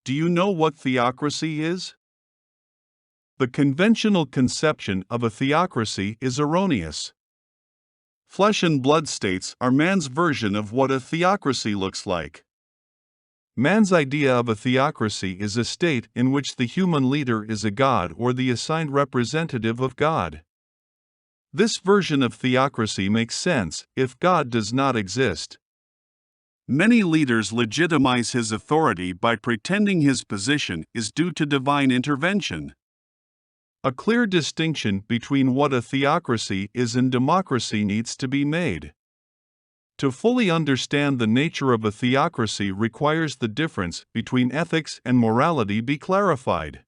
Do you know what theocracy is? The conventional conception of a theocracy is erroneous. Flesh and blood states are man's version of what a theocracy looks like. Man's idea of a theocracy is a state in which the human leader is a god or the assigned representative of God. This version of theocracy makes sense if God does not exist. Many leaders legitimize his authority by pretending his position is due to divine intervention. A clear distinction between what a theocracy is and democracy needs to be made. To fully understand the nature of a theocracy requires the difference between ethics and morality be clarified.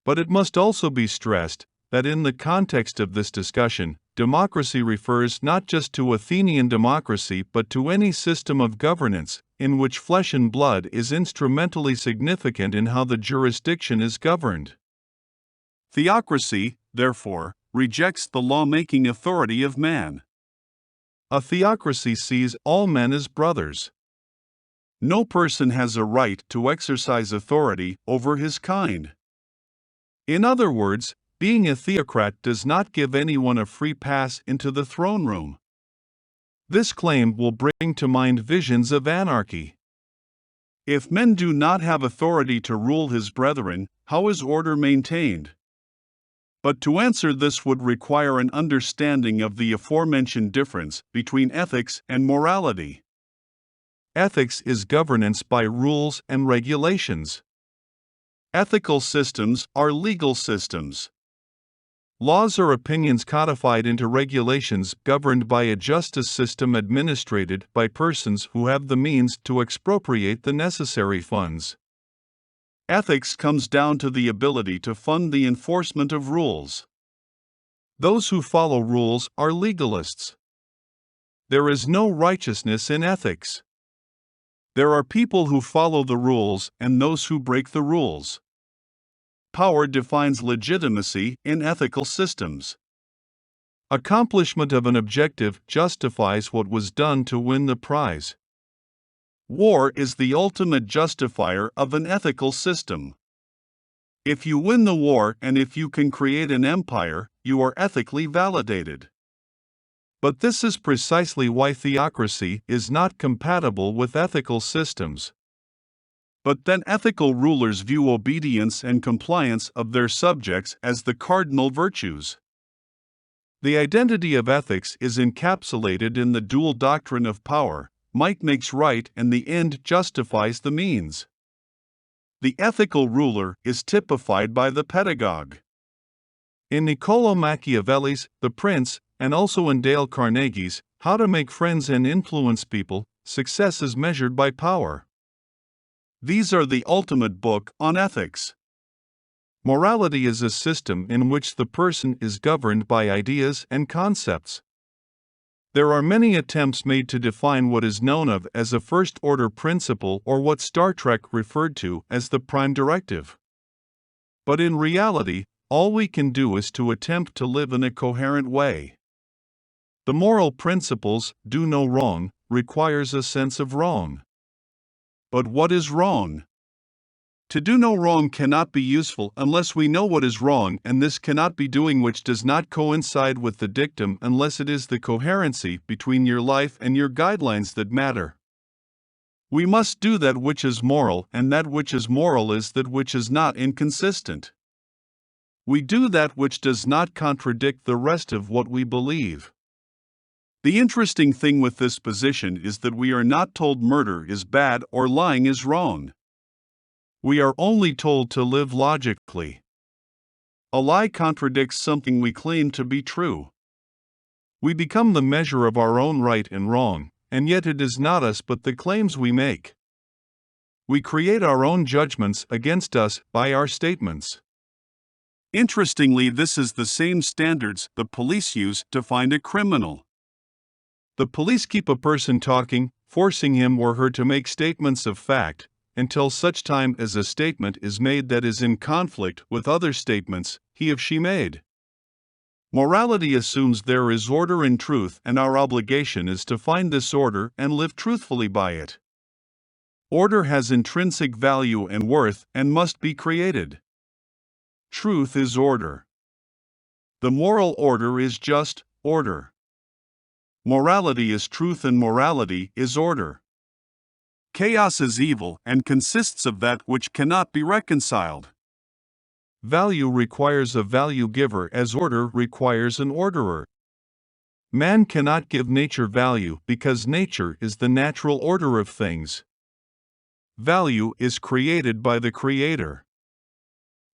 But it must also be stressed that in the context of this discussion, democracy refers not just to Athenian democracy but to any system of governance in which flesh and blood is instrumentally significant in how the jurisdiction is governed. Theocracy, therefore, rejects the law-making authority of man. A theocracy sees all men as brothers. No person has a right to exercise authority over his kind. In other words, being a theocrat does not give anyone a free pass into the throne room. This claim will bring to mind visions of anarchy. If men do not have authority to rule his brethren, how is order maintained? But to answer this would require an understanding of the aforementioned difference between ethics and morality. Ethics is governance by rules and regulations. Ethical systems are legal systems. Laws are opinions codified into regulations governed by a justice system administrated by persons who have the means to expropriate the necessary funds. Ethics comes down to the ability to fund the enforcement of rules. Those who follow rules are legalists. There is no righteousness in ethics. There are people who follow the rules and those who break the rules. Power defines legitimacy in ethical systems. Accomplishment of an objective justifies what was done to win the prize. War is the ultimate justifier of an ethical system. If you win the war and if you can create an empire, you are ethically validated. But this is precisely why theocracy is not compatible with ethical systems. But then ethical rulers view obedience and compliance of their subjects as the cardinal virtues. The identity of ethics is encapsulated in the dual doctrine of power. Might makes right and the end justifies the means. The ethical ruler is typified by the pedagogue. In Niccolò Machiavelli's The Prince, and also in Dale Carnegie's How to Make Friends and Influence People, success is measured by power. These are the ultimate book on ethics. Morality is a system in which the person is governed by ideas and concepts. There are many attempts made to define what is known of as a first-order principle or what Star Trek referred to as the prime directive. But in reality, all we can do is to attempt to live in a coherent way. The moral principles, do no wrong, requires a sense of wrong. But what is wrong? To do no wrong cannot be useful unless we know what is wrong, and this cannot be doing which does not coincide with the dictum unless it is the coherency between your life and your guidelines that matter. We must do that which is moral, and that which is moral is that which is not inconsistent. We do that which does not contradict the rest of what we believe. The interesting thing with this position is that we are not told murder is bad or lying is wrong. We are only told to live logically. A lie contradicts something we claim to be true. We become the measure of our own right and wrong, and yet it is not us but the claims we make. We create our own judgments against us by our statements. Interestingly, this is the same standards the police use to find a criminal. The police keep a person talking, forcing him or her to make statements of fact, until such time as a statement is made that is in conflict with other statements he or she made. Morality assumes there is order and truth, and our obligation is to find this order and live truthfully by it. Order has intrinsic value and worth and must be created. Truth is order. The moral order is just order. Morality is truth and morality is order. Chaos is evil and consists of that which cannot be reconciled. Value requires a value giver as order requires an orderer. Man cannot give nature value because nature is the natural order of things. Value is created by the Creator.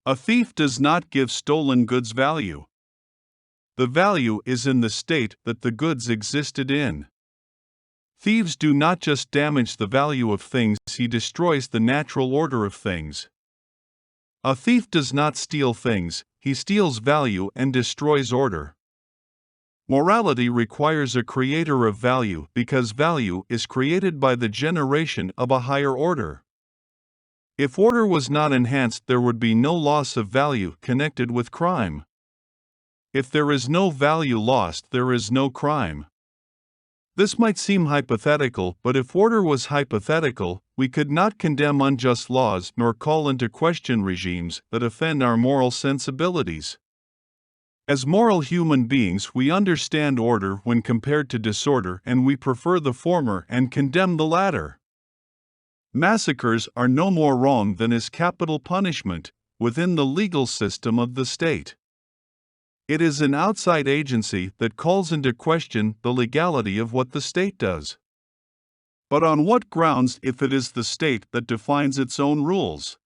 A thief does not give stolen goods value. The value is in the state that the goods existed in. Thieves do not just damage the value of things, he destroys the natural order of things. A thief does not steal things, he steals value and destroys order. Morality requires a creator of value because value is created by the generation of a higher order. If order was not enhanced, there would be no loss of value connected with crime. If there is no value lost, there is no crime. This might seem hypothetical, but if order was hypothetical, we could not condemn unjust laws nor call into question regimes that offend our moral sensibilities. As moral human beings, we understand order when compared to disorder, and we prefer the former and condemn the latter. Massacres are no more wrong than is capital punishment within the legal system of the state. It is an outside agency that calls into question the legality of what the state does. But on what grounds if it is the state that defines its own rules?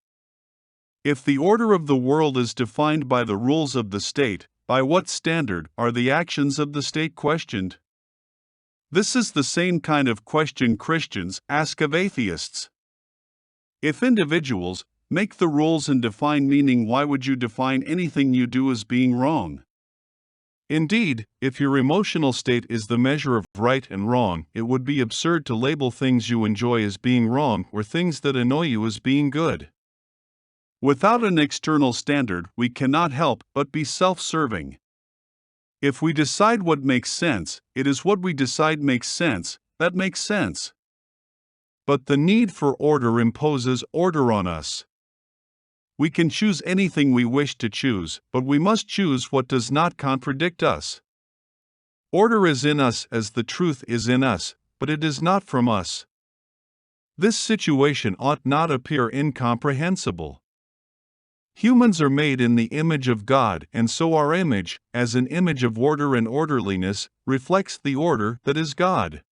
If the order of the world is defined by the rules of the state, by what standard are the actions of the state questioned? This is the same kind of question Christians ask of atheists. If individuals make the rules and define meaning, why would you define anything you do as being wrong? Indeed, if your emotional state is the measure of right and wrong, it would be absurd to label things you enjoy as being wrong or things that annoy you as being good. Without an external standard, we cannot help but be self-serving. If we decide what makes sense, it is what we decide makes sense that makes sense. But the need for order imposes order on us. We can choose anything we wish to choose, but we must choose what does not contradict us. Order is in us as the truth is in us, but it is not from us. This situation ought not appear incomprehensible. Humans are made in the image of God, and so our image, as an image of order and orderliness, reflects the order that is God.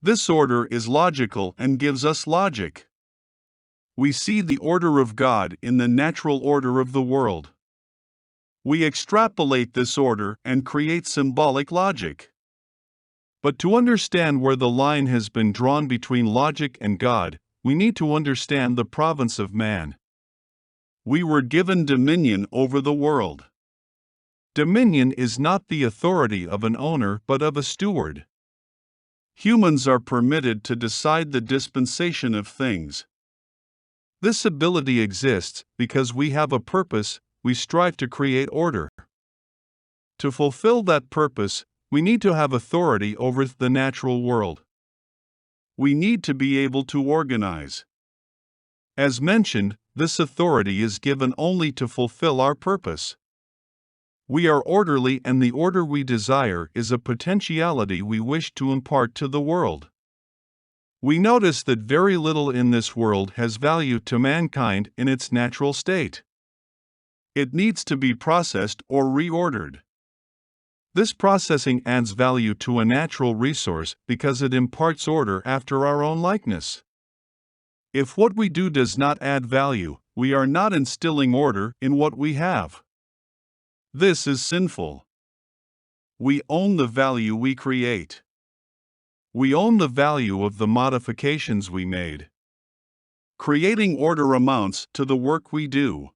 This order is logical and gives us logic. We see the order of God in the natural order of the world. We extrapolate this order and create symbolic logic. But to understand where the line has been drawn between logic and God, we need to understand the province of man. We were given dominion over the world. Dominion is not the authority of an owner but of a steward. Humans are permitted to decide the dispensation of things. This ability exists because we have a purpose, we strive to create order. To fulfill that purpose, we need to have authority over the natural world. We need to be able to organize. As mentioned, this authority is given only to fulfill our purpose. We are orderly, and the order we desire is a potentiality we wish to impart to the world. We notice that very little in this world has value to mankind in its natural state. It needs to be processed or reordered. This processing adds value to a natural resource because it imparts order after our own likeness. If what we do does not add value, we are not instilling order in what we have. This is sinful. We own the value we create. We own the value of the modifications we made. Creating order amounts to the work we do.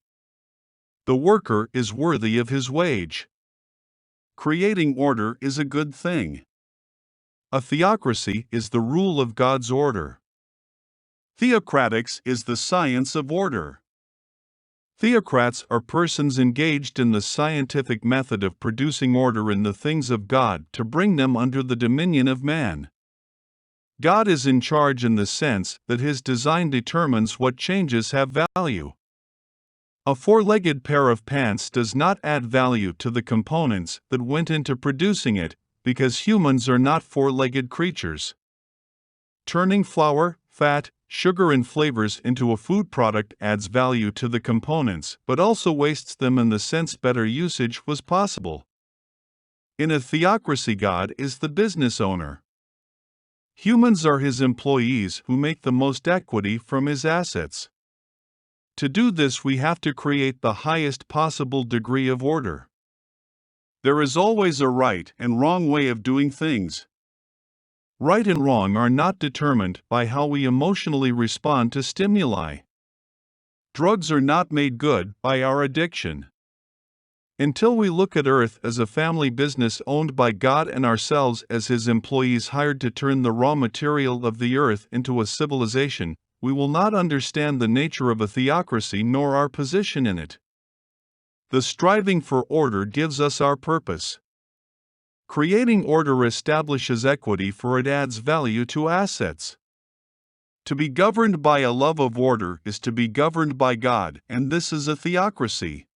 The worker is worthy of his wage. Creating order is a good thing. A theocracy is the rule of God's order. Theocratics is the science of order. Theocrats are persons engaged in the scientific method of producing order in the things of God to bring them under the dominion of man. God is in charge in the sense that his design determines what changes have value. A four-legged pair of pants does not add value to the components that went into producing it, because humans are not four-legged creatures. Turning flour, fat, sugar and flavors into a food product adds value to the components, but also wastes them in the sense better usage was possible. In a theocracy, God is the business owner. Humans are his employees who make the most equity from his assets. To do this, we have to create the highest possible degree of order. There is always a right and wrong way of doing things. Right and wrong are not determined by how we emotionally respond to stimuli. Drugs are not made good by our addiction. Until we look at Earth as a family business owned by God and ourselves as his employees hired to turn the raw material of the earth into a civilization, we will not understand the nature of a theocracy nor our position in it. The striving for order gives us our purpose. Creating order establishes equity, for it adds value to assets. To be governed by a love of order is to be governed by God, and this is a theocracy.